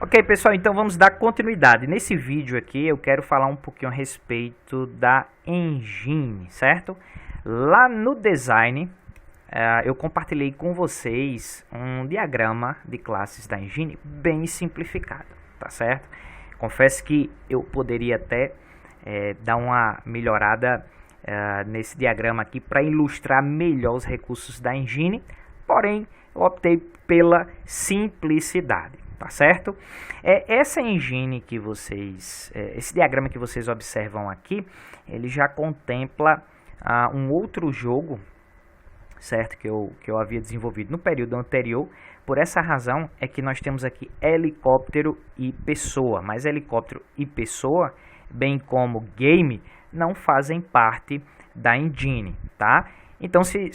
Ok, pessoal, então vamos dar continuidade. Nesse vídeo aqui eu quero falar um pouquinho a respeito da engine, certo? Lá no design, eu compartilhei com vocês um diagrama de classes da engine bem simplificado, tá certo? Confesso que eu poderia até dar uma melhorada nesse diagrama aqui para ilustrar melhor os recursos da engine, porém eu optei pela simplicidade. Tá certo? Essa engine que vocês, esse diagrama que vocês observam aqui, ele já contempla um outro jogo, certo? Que eu havia desenvolvido no período anterior. Por essa razão é que nós temos aqui helicóptero e pessoa, mas helicóptero e pessoa, bem como game, não fazem parte da engine, tá? Então, se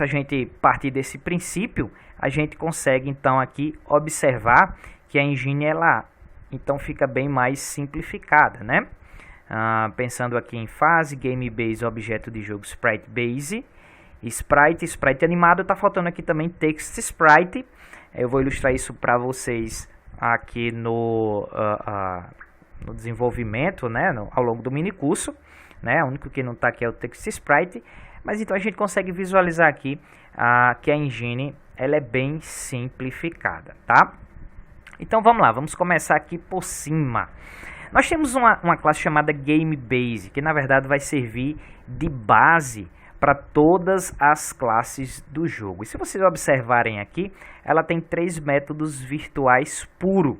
a gente partir desse princípio, a gente consegue então aqui observar que a engine ela então fica bem mais simplificada, né? Pensando aqui em fase, game base, objeto de jogo, sprite base, sprite animado, tá faltando aqui também text sprite. Eu vou ilustrar isso para vocês aqui no desenvolvimento, né? Ao longo do mini curso, né? O único que não está aqui é o text sprite. Mas então a gente consegue visualizar aqui que a engine ela é bem simplificada, tá? Então vamos lá, vamos começar aqui por cima. Nós temos uma classe chamada GameBase, que na verdade vai servir de base para todas as classes do jogo. E se vocês observarem aqui, ela tem 3 métodos virtuais puro.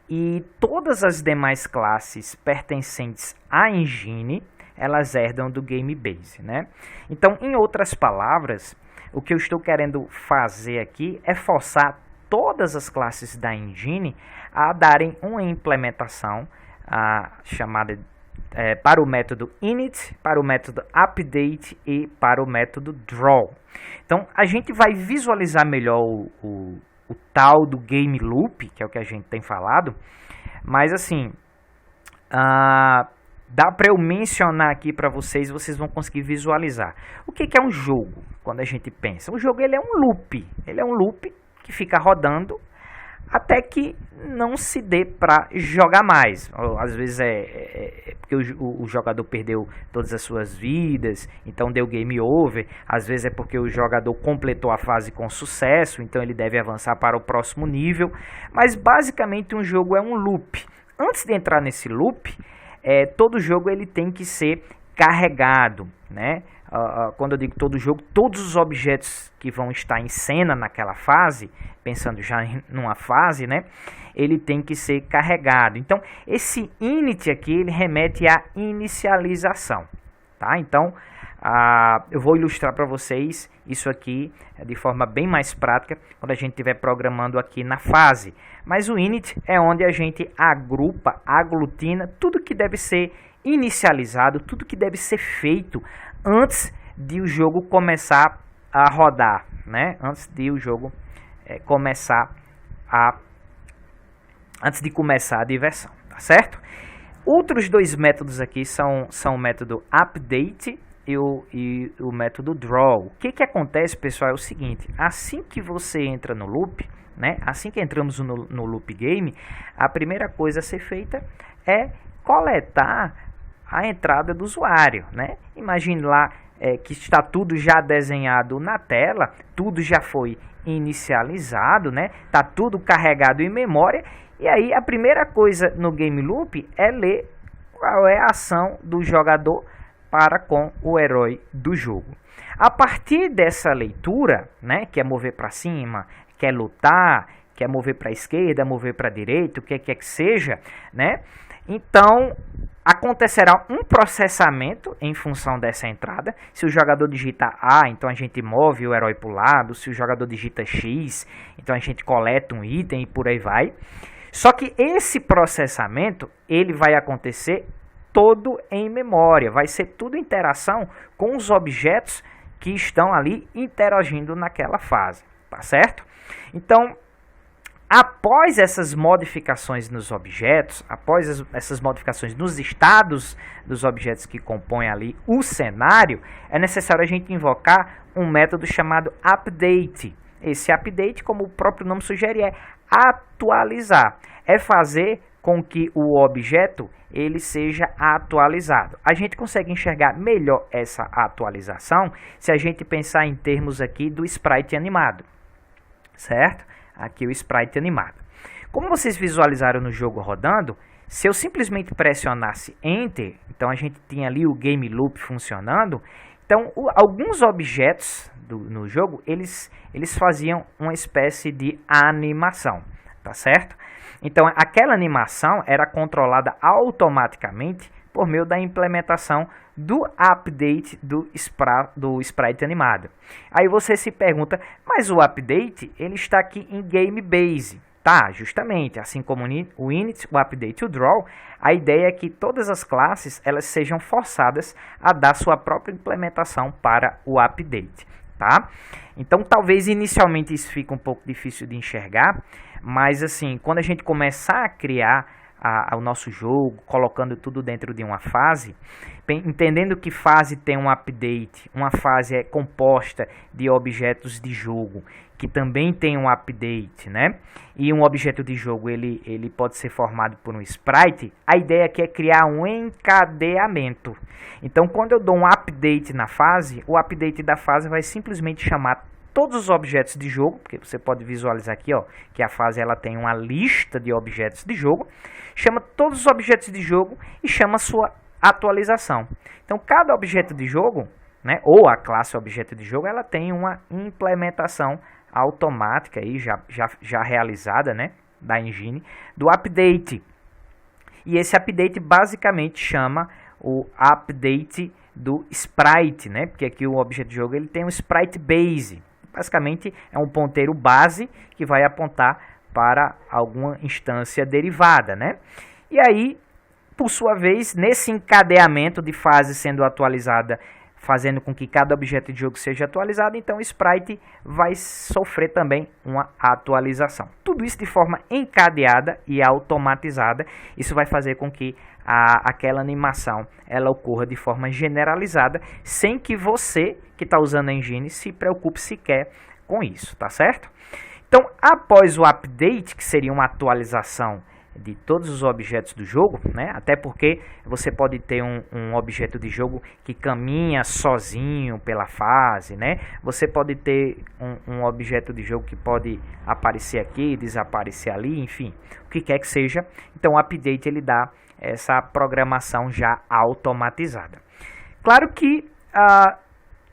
E todas as demais classes pertencentes à engine, elas herdam do GameBase, né? Então, em outras palavras, o que eu estou querendo fazer aqui é forçar todas as classes da engine a darem uma implementação chamada para o método init, para o método update e para o método draw. Então, a gente vai visualizar melhor o tal do game loop, que é o que a gente tem falado, mas assim, dá para eu mencionar aqui para vocês, vocês vão conseguir visualizar. O que é um jogo? Quando a gente pensa, o jogo ele é um loop, que fica rodando até que não se dê para jogar mais. Às vezes é porque o jogador perdeu todas as suas vidas, então deu game over. Às vezes é porque o jogador completou a fase com sucesso, então ele deve avançar para o próximo nível. Mas basicamente um jogo é um loop. Antes de entrar nesse loop, todo jogo ele tem que ser carregado, né? Quando eu digo todo jogo, todos os objetos que vão estar em cena naquela fase, pensando já numa fase, né? Ele tem que ser carregado. Então, esse init aqui, ele remete à inicialização, tá? Então, eu vou ilustrar para vocês isso aqui de forma bem mais prática quando a gente estiver programando aqui na fase. Mas o init é onde a gente agrupa, aglutina tudo que deve ser inicializado, tudo que deve ser feito antes de o jogo começar a rodar, né? Antes de o jogo antes de começar a diversão, tá certo? Outros 2 métodos aqui são o método update e o método draw. O que acontece, pessoal, é o seguinte: assim que você entra no loop, né? Assim que entramos no loop game, a primeira coisa a ser feita é coletar a entrada do usuário, né? Imagine lá que está tudo já desenhado na tela, tudo já foi inicializado, né? Tá tudo carregado em memória, e aí a primeira coisa no game loop é ler qual é a ação do jogador para com o herói do jogo. A partir dessa leitura, né, que é mover para cima, que é lutar, que é mover para a esquerda, mover para a direita, o que quer que seja, né? Então, acontecerá um processamento em função dessa entrada. Se o jogador digita A, então a gente move o herói para o lado. Se o jogador digita X, então a gente coleta um item e por aí vai. Só que esse processamento, ele vai acontecer todo em memória. Vai ser tudo interação com os objetos que estão ali interagindo naquela fase, tá certo? Então, após essas modificações nos objetos, após essas modificações nos estados dos objetos que compõem ali o cenário, é necessário a gente invocar um método chamado update. esse update, como o próprio nome sugere, é atualizar, é fazer com que o objeto ele seja atualizado. A gente consegue enxergar melhor essa atualização se a gente pensar em termos aqui do sprite animado, certo? Aqui o sprite animado. Como vocês visualizaram no jogo rodando, se eu simplesmente pressionasse Enter, então a gente tinha ali o game loop funcionando. Então, alguns objetos no jogo, eles faziam uma espécie de animação, tá certo? Então, aquela animação era controlada automaticamente por meio da implementação do update do sprite animado. Aí você se pergunta, mas o update ele está aqui em game base. Tá, justamente, assim como o init, o update e o draw, a ideia é que todas as classes elas sejam forçadas a dar sua própria implementação para o update, tá? Então, talvez inicialmente isso fique um pouco difícil de enxergar, mas assim, quando a gente começar a criar o nosso jogo, colocando tudo dentro de uma fase, entendendo que fase tem um update, uma fase é composta de objetos de jogo, que também tem um update, né? E um objeto de jogo ele pode ser formado por um sprite. A ideia aqui é criar um encadeamento. Então, quando eu dou um update na fase, o update da fase vai simplesmente chamar todos os objetos de jogo, porque você pode visualizar aqui, ó, que a fase ela tem uma lista de objetos de jogo, chama todos os objetos de jogo e chama sua atualização. Então, cada objeto de jogo, né, ou a classe objeto de jogo, ela tem uma implementação automática aí, já realizada, né, da engine, do update. E esse update basicamente chama o update do sprite, né, porque aqui o objeto de jogo ele tem um sprite base. Basicamente é um ponteiro base que vai apontar para alguma instância derivada, né? E aí, por sua vez, nesse encadeamento de fase sendo atualizada, fazendo com que cada objeto de jogo seja atualizado, então o sprite vai sofrer também uma atualização. Tudo isso de forma encadeada e automatizada. Isso vai fazer com que aquela animação ela ocorra de forma generalizada, sem que você que está usando a engine se preocupe sequer com isso, tá certo? Então, após o update, que seria uma atualização de todos os objetos do jogo, né? Até porque você pode ter um objeto de jogo que caminha sozinho pela fase, né? Você pode ter um objeto de jogo que pode aparecer aqui, desaparecer ali, enfim, o que quer que seja. Então, o update ele dá essa programação já automatizada. Claro que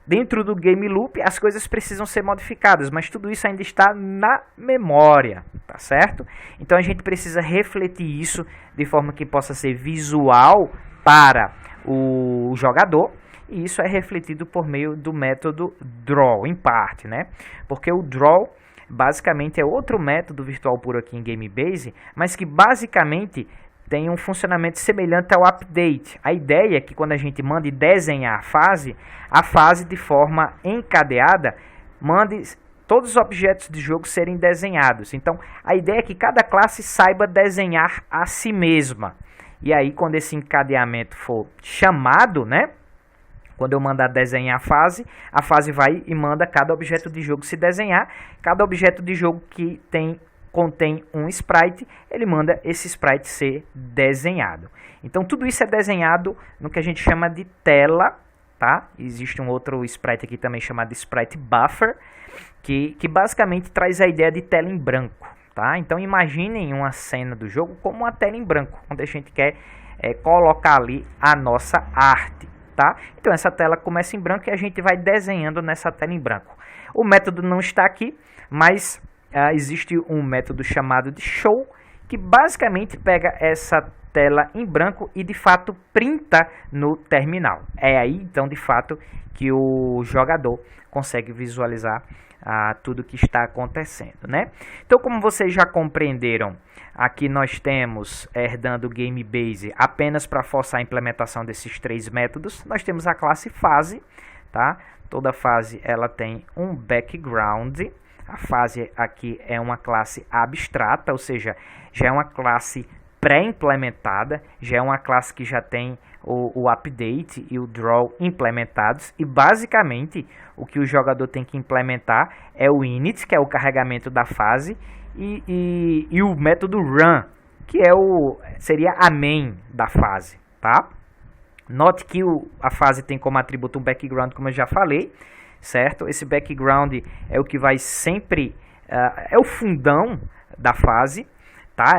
dentro do game loop as coisas precisam ser modificadas, mas tudo isso ainda está na memória, tá certo? Então a gente precisa refletir isso de forma que possa ser visual para o jogador, e isso é refletido por meio do método draw, em parte, né? Porque o draw basicamente é outro método virtual puro aqui em GameBase, mas que basicamente tem um funcionamento semelhante ao update. A ideia é que quando a gente mande desenhar a fase de forma encadeada mande todos os objetos de jogo serem desenhados. Então, a ideia é que cada classe saiba desenhar a si mesma. E aí, quando esse encadeamento for chamado, né? Quando eu mandar desenhar a fase vai e manda cada objeto de jogo se desenhar. Cada objeto de jogo que contém um sprite, ele manda esse sprite ser desenhado. Então, tudo isso é desenhado no que a gente chama de tela, tá? Existe um outro sprite aqui também chamado de sprite buffer, que basicamente traz a ideia de tela em branco, tá? Então, imaginem uma cena do jogo como uma tela em branco, onde a gente quer colocar ali a nossa arte, tá? Então, essa tela começa em branco e a gente vai desenhando nessa tela em branco. O método não está aqui, mas existe um método chamado de show, que basicamente pega essa tela em branco e de fato printa no terminal. É aí então de fato que o jogador consegue visualizar tudo que está acontecendo, né? Então, como vocês já compreenderam, aqui nós temos herdando o GameBase apenas para forçar a implementação desses três métodos. Nós temos a classe fase, tá? Toda fase ela tem um background. A fase aqui é uma classe abstrata, ou seja, já é uma classe pré-implementada, já é uma classe que já tem o update e o draw implementados, e basicamente o que o jogador tem que implementar é o init, que é o carregamento da fase, e o método run, que seria a main da fase, tá? Note que a fase tem como atributo um background, como eu já falei, certo? Esse background é o que vai sempre, é o fundão da fase, tá?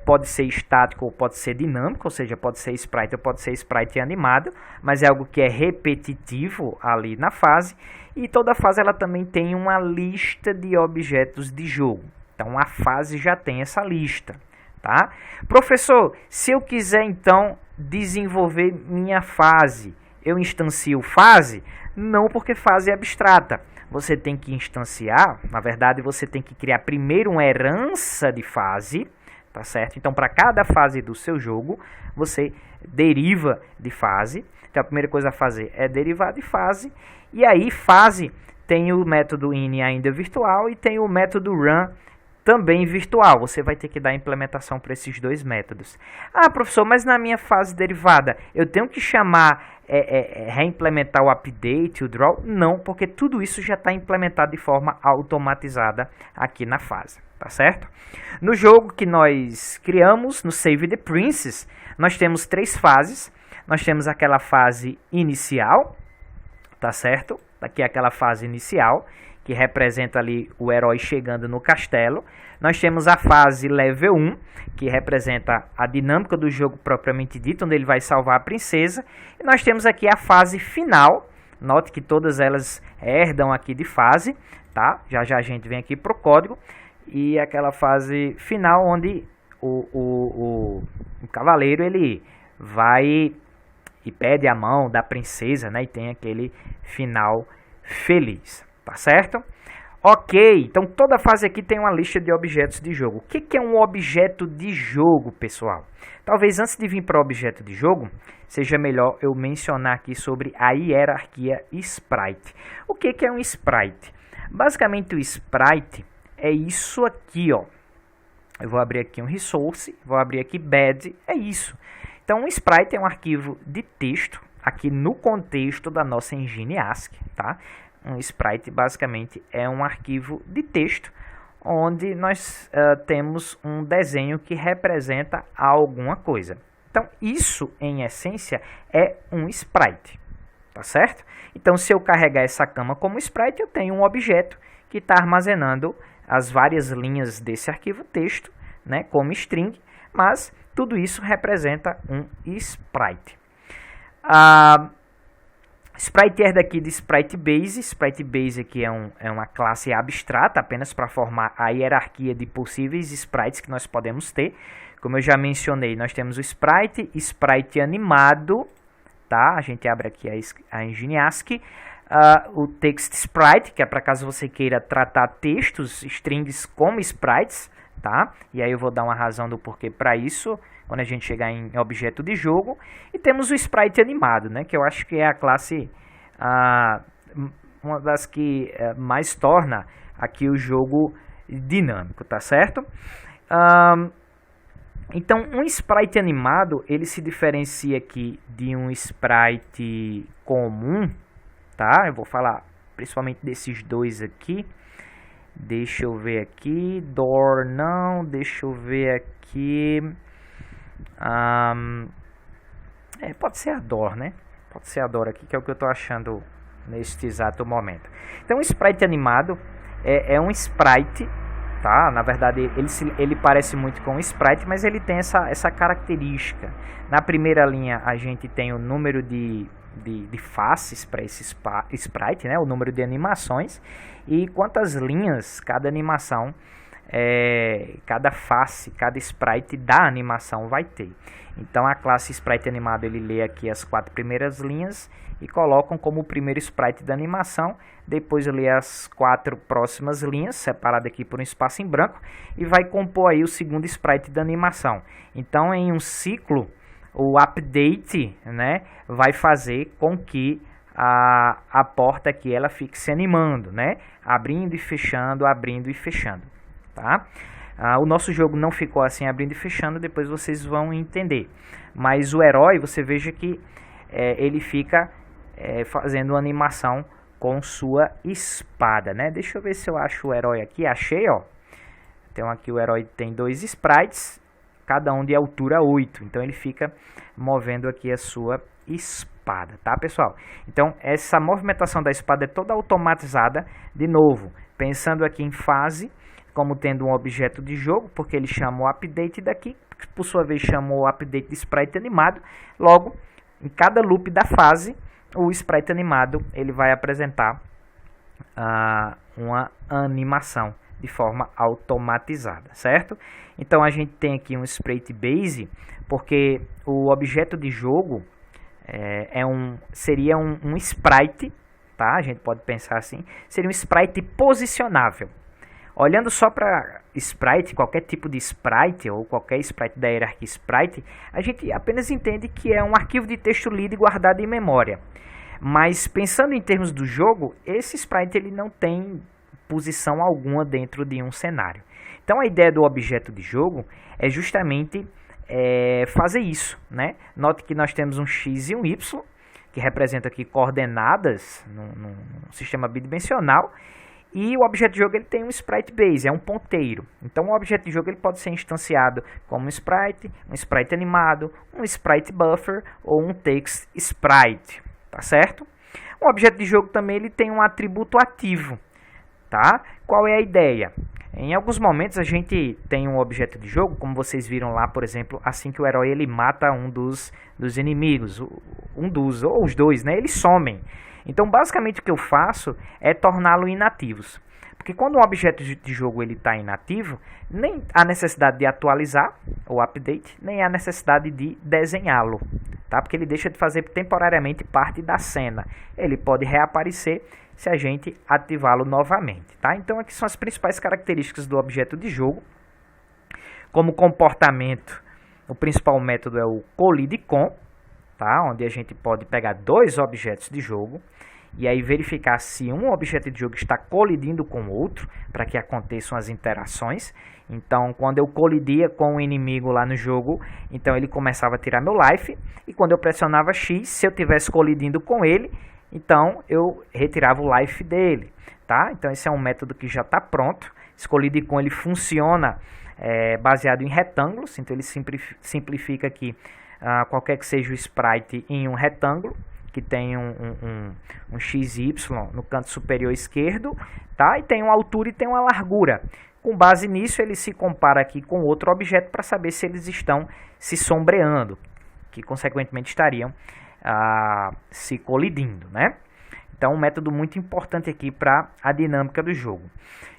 Pode ser estático ou pode ser dinâmico, ou seja, pode ser sprite ou pode ser sprite animado, mas é algo que é repetitivo ali na fase, e toda fase ela também tem uma lista de objetos de jogo, então a fase já tem essa lista, tá? Professor, se eu quiser então desenvolver minha fase, eu instancio fase? Não, porque fase é abstrata. Você tem que instanciar, na verdade você tem que criar primeiro uma herança de fase, tá certo? Então para cada fase do seu jogo, você deriva de fase. Então a primeira coisa a fazer é derivar de fase, e aí fase tem o método in ainda virtual e tem o método run também virtual. Você vai ter que dar implementação para esses dois métodos. Ah, professor, mas na minha fase derivada eu tenho que chamar, reimplementar o update, o draw? Não, porque tudo isso já está implementado de forma automatizada aqui na fase, tá certo? No jogo que nós criamos, no Save the Princess, nós temos 3 fases. Nós temos aquela fase inicial, tá certo? Aqui é aquela fase inicial, que representa ali o herói chegando no castelo. Nós temos a fase level 1, que representa a dinâmica do jogo propriamente dito, onde ele vai salvar a princesa. E nós temos aqui a fase final. Note que todas elas herdam aqui de fase, tá? Já já a gente vem aqui para o código. E aquela fase final onde o cavaleiro ele vai e pede a mão da princesa, né? E tem aquele final feliz. Tá certo? Ok, então toda fase aqui tem uma lista de objetos de jogo. O que é um objeto de jogo, pessoal? Talvez antes de vir para o objeto de jogo, seja melhor eu mencionar aqui sobre a hierarquia sprite. O que é um sprite? Basicamente o sprite é isso aqui, ó. Eu vou abrir aqui um resource, vou abrir aqui bed, é isso. Então um sprite é um arquivo de texto, aqui no contexto da nossa engine ASCII, tá? Um sprite basicamente é um arquivo de texto onde nós temos um desenho que representa alguma coisa. Então isso em essência é um sprite, tá certo? Então se eu carregar essa cama como sprite, eu tenho um objeto que está armazenando as várias linhas desse arquivo texto, né, como string, mas tudo isso representa um sprite. Sprite é daqui de Sprite Base. Sprite Base aqui é uma classe abstrata, apenas para formar a hierarquia de possíveis sprites que nós podemos ter. Como eu já mencionei, nós temos o Sprite, Sprite animado, tá? A gente abre aqui a engine ASCII. O Text Sprite, que é para caso você queira tratar textos, strings como sprites, tá? E aí eu vou dar uma razão do porquê para isso quando a gente chegar em objeto de jogo. E temos o Sprite animado, né, que eu acho que é a classe, uma das que mais torna aqui o jogo dinâmico, tá certo? Então, um Sprite animado, ele se diferencia aqui de um Sprite comum, tá? Eu vou falar principalmente desses dois aqui. Deixa eu ver aqui, door não, deixa eu ver aqui, pode ser a door, né? Pode ser a door aqui, que é o que eu estou achando neste exato momento. Então, o sprite animado é um sprite, tá? Na verdade, ele parece muito com um sprite, mas ele tem essa característica. Na primeira linha, a gente tem o número de faces para esse sprite, né? O número de animações e quantas linhas cada animação, cada face, cada sprite da animação vai ter. Então a classe sprite animado, ele lê aqui as 4 primeiras linhas e colocam como o primeiro sprite da animação, depois lê as 4 próximas linhas, separada aqui por um espaço em branco, e vai compor aí o segundo sprite da animação. Então em um ciclo, o update, né, vai fazer com que a porta aqui ela fique se animando, né, abrindo e fechando, tá? O nosso jogo não ficou assim abrindo e fechando, depois vocês vão entender. Mas o herói, você veja que ele fica fazendo uma animação com sua espada, né? Deixa eu ver se eu acho o herói aqui. Achei, ó. Então aqui o herói tem 2 sprites, cada um de altura 8. Então ele fica movendo aqui a sua espada, tá, pessoal? Então essa movimentação da espada é toda automatizada. De novo, pensando aqui em fase, como tendo um objeto de jogo, porque ele chama o update daqui, que por sua vez chama o update de sprite animado. Logo, em cada loop da fase, o sprite animado ele vai apresentar uma animação de forma automatizada, certo? Então a gente tem aqui um sprite base, porque o objeto de jogo seria um sprite, tá? A gente pode pensar assim, seria um sprite posicionável. Olhando só para sprite, qualquer tipo de sprite ou qualquer sprite da hierarquia sprite, a gente apenas entende que é um arquivo de texto lido e guardado em memória. Mas pensando em termos do jogo, esse sprite ele não tem posição alguma dentro de um cenário. Então a ideia do objeto de jogo é justamente fazer isso, né? Note que nós temos um x e um y, que representam aqui coordenadas no sistema bidimensional. E o objeto de jogo ele tem um sprite base, é um ponteiro. Então o objeto de jogo ele pode ser instanciado como um sprite animado, um sprite buffer ou um text sprite, tá certo? O objeto de jogo também ele tem um atributo ativo, tá? Qual é a ideia? Em alguns momentos a gente tem um objeto de jogo, como vocês viram lá, por exemplo, assim que o herói ele mata um dos inimigos, ou os dois, né? Eles somem. Então, basicamente, o que eu faço é torná-lo inativos. Porque quando um objeto de jogo está inativo, nem há necessidade de atualizar o update, nem há necessidade de desenhá-lo. Tá? Porque ele deixa de fazer temporariamente parte da cena. Ele pode reaparecer se a gente ativá-lo novamente. Tá? Então, aqui são as principais características do objeto de jogo. Como comportamento, o principal método é o colide com. Tá? Onde a gente pode pegar 2 objetos de jogo e aí verificar se um objeto de jogo está colidindo com o outro para que aconteçam as interações. Então, quando eu colidia com o inimigo lá no jogo, então ele começava a tirar meu life, e quando eu pressionava X, se eu estivesse colidindo com ele, então eu retirava o life dele. Tá? Então esse é um método que já está pronto. Esse colidir com ele funciona baseado em retângulos, então ele simplifica aqui qualquer que seja o sprite em um retângulo, que tem um XY no canto superior esquerdo, tá? E tem uma altura e tem uma largura. Com base nisso, ele se compara aqui com outro objeto para saber se eles estão se sombreando, que consequentemente estariam se colidindo, né? Então, um método muito importante aqui para a dinâmica do jogo.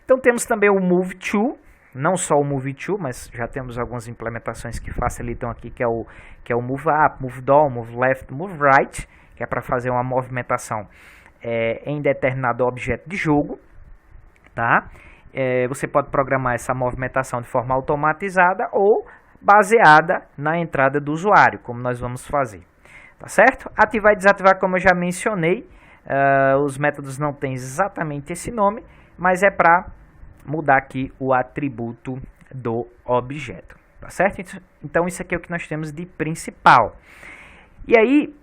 Então, temos também o Move To. Não só o Move To, mas já temos algumas implementações que facilitam aqui, que é o Move Up, Move Down, Move Left, Move Right, que é para fazer uma movimentação em determinado objeto de jogo. Tá? Você pode programar essa movimentação de forma automatizada ou baseada na entrada do usuário, como nós vamos fazer. Tá certo? Ativar e desativar, como eu já mencionei, os métodos não têm exatamente esse nome, mas é para mudar aqui o atributo do objeto, tá certo? Então isso aqui é o que nós temos de principal. E aí,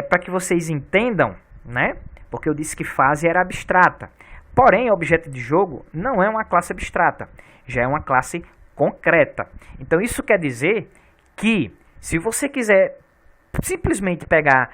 para que vocês entendam, né? Porque eu disse que fase era abstrata. Porém, objeto de jogo não é uma classe abstrata, já é uma classe concreta. Então isso quer dizer que se você quiser simplesmente pegar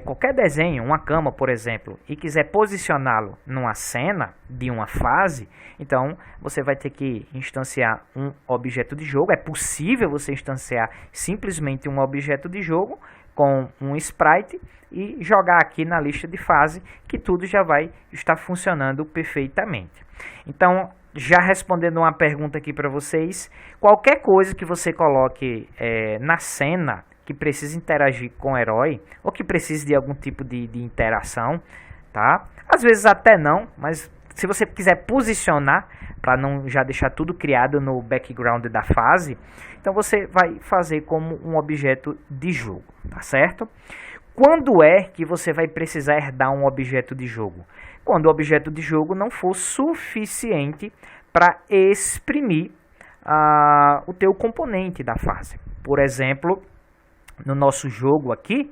qualquer desenho, uma cama, por exemplo, e quiser posicioná-lo numa cena de uma fase, então você vai ter que instanciar um objeto de jogo. É possível você instanciar simplesmente um objeto de jogo com um sprite e jogar aqui na lista de fase, que tudo já vai estar funcionando perfeitamente. Então, já respondendo uma pergunta aqui para vocês, qualquer coisa que você coloque na cena que precisa interagir com o herói, ou que precise de algum tipo de interação, tá? Às vezes até não, mas se você quiser posicionar, para não já deixar tudo criado no background da fase, então você vai fazer como um objeto de jogo, tá certo? Quando é que você vai precisar herdar um objeto de jogo? Quando o objeto de jogo não for suficiente para exprimir o teu componente da fase. Por exemplo, no nosso jogo aqui,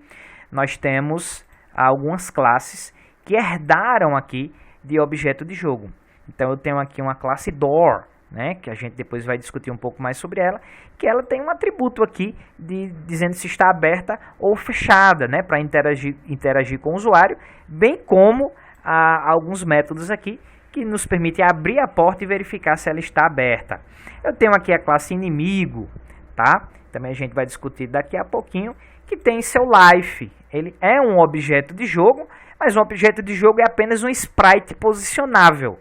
nós temos algumas classes que herdaram aqui de objeto de jogo. Então eu tenho aqui uma classe Door, né, que a gente depois vai discutir um pouco mais sobre ela, que ela tem um atributo aqui dizendo se está aberta ou fechada, né, para interagir com o usuário, bem como alguns métodos aqui que nos permitem abrir a porta e verificar se ela está aberta. Eu tenho aqui a classe Inimigo, tá? Também a gente vai discutir daqui a pouquinho, que tem seu life. Ele é um objeto de jogo, mas um objeto de jogo é apenas um sprite posicionável.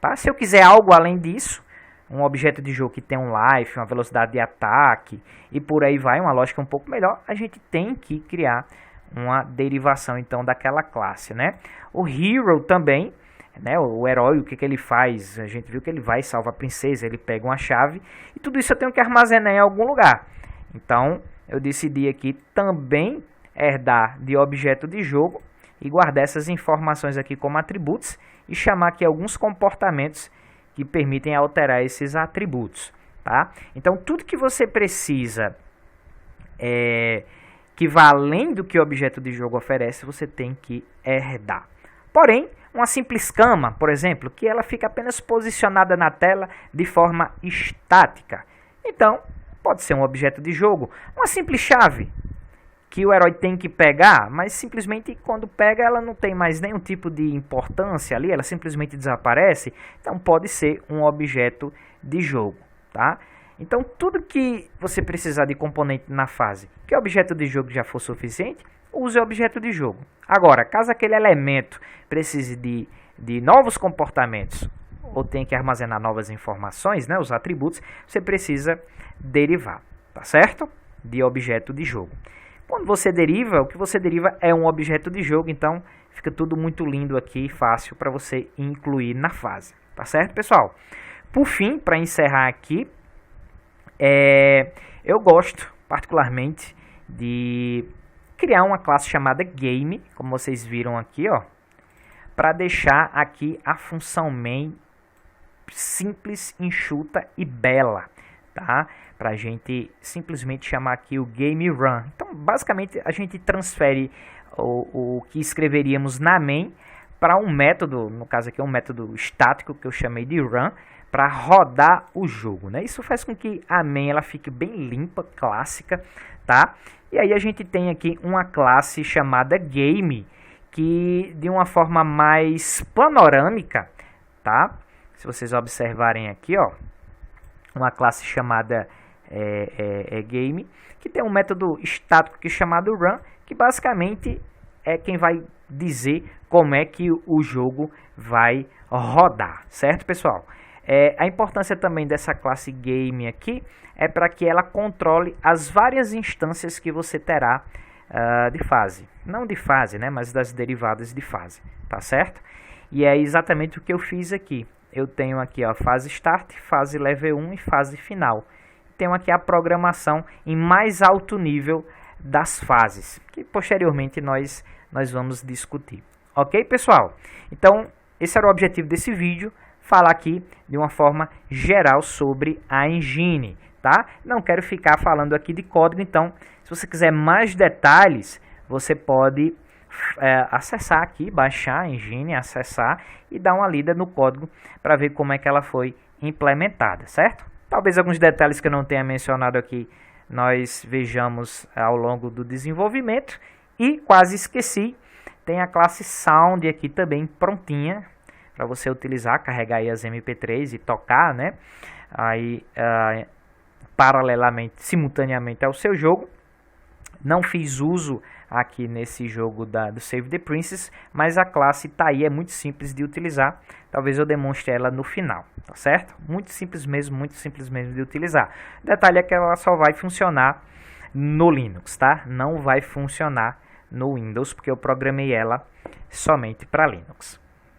Tá? Se eu quiser algo além disso, um objeto de jogo que tem um life, uma velocidade de ataque e por aí vai, uma lógica um pouco melhor, a gente tem que criar uma derivação então daquela classe, né? O Hero também, né? O herói, o que ele faz? A gente viu que ele vai salvar a princesa, ele pega uma chave e tudo isso eu tenho que armazenar em algum lugar. Então eu decidi aqui também herdar de objeto de jogo e guardar essas informações aqui como atributos e chamar aqui alguns comportamentos que permitem alterar esses atributos, tá? Então tudo que você precisa que vá além do que o objeto de jogo oferece, você tem que herdar. Porém, uma simples cama, por exemplo, que ela fica apenas posicionada na tela de forma estática. Então, pode ser um objeto de jogo. Uma simples chave que o herói tem que pegar, mas simplesmente quando pega ela não tem mais nenhum tipo de importância ali, ela simplesmente desaparece. Então, pode ser um objeto de jogo, tá? Então, tudo que você precisar de componente na fase, que o objeto de jogo já for suficiente, use o objeto de jogo. Agora, caso aquele elemento precise de novos comportamentos ou tenha que armazenar novas informações, né, os atributos, você precisa derivar, tá certo? De objeto de jogo. Quando você deriva, o que você deriva é um objeto de jogo, então fica tudo muito lindo aqui, fácil para você incluir na fase, tá certo, pessoal? Por fim, para encerrar aqui, eu gosto particularmente de criar uma classe chamada Game, como vocês viram aqui, ó, para deixar aqui a função main simples, enxuta e bela, tá? Para a gente simplesmente chamar aqui o Game Run. Então, basicamente, a gente transfere o que escreveríamos na main para um método, no caso aqui é um método estático que eu chamei de Run, para rodar o jogo, né? Isso faz com que a main ela fique bem limpa, clássica, tá? E aí a gente tem aqui uma classe chamada Game, que de uma forma mais panorâmica, tá? Se vocês observarem aqui, ó, uma classe chamada Game, que tem um método estático que é chamado Run, que basicamente é quem vai dizer como é que o jogo vai rodar, certo, pessoal? A importância também dessa classe Game aqui é para que ela controle as várias instâncias que você terá de fase. Não de fase, né, mas das derivadas de fase, tá certo? E é exatamente o que eu fiz aqui. Eu tenho aqui a fase Start, fase Level 1 e fase Final. Tenho aqui a programação em mais alto nível das fases, que posteriormente nós vamos discutir. Ok, pessoal? Então, esse era o objetivo desse vídeo, falar aqui de uma forma geral sobre a engine, tá? Não quero ficar falando aqui de código, então, se você quiser mais detalhes, você pode acessar aqui, baixar a engine, acessar e dar uma lida no código para ver como é que ela foi implementada, certo? Talvez alguns detalhes que eu não tenha mencionado aqui nós vejamos ao longo do desenvolvimento. E quase esqueci, tem a classe Sound aqui também prontinha para você utilizar, carregar aí as MP3 e tocar, né? Aí paralelamente, simultaneamente ao seu jogo. Não fiz uso aqui nesse jogo do Save the Princess, mas a classe tá aí, é muito simples de utilizar. Talvez eu demonstre ela no final, tá certo? Muito simples mesmo de utilizar. Detalhe é que ela só vai funcionar no Linux, tá? Não vai funcionar no Windows, porque eu programei ela somente para Linux.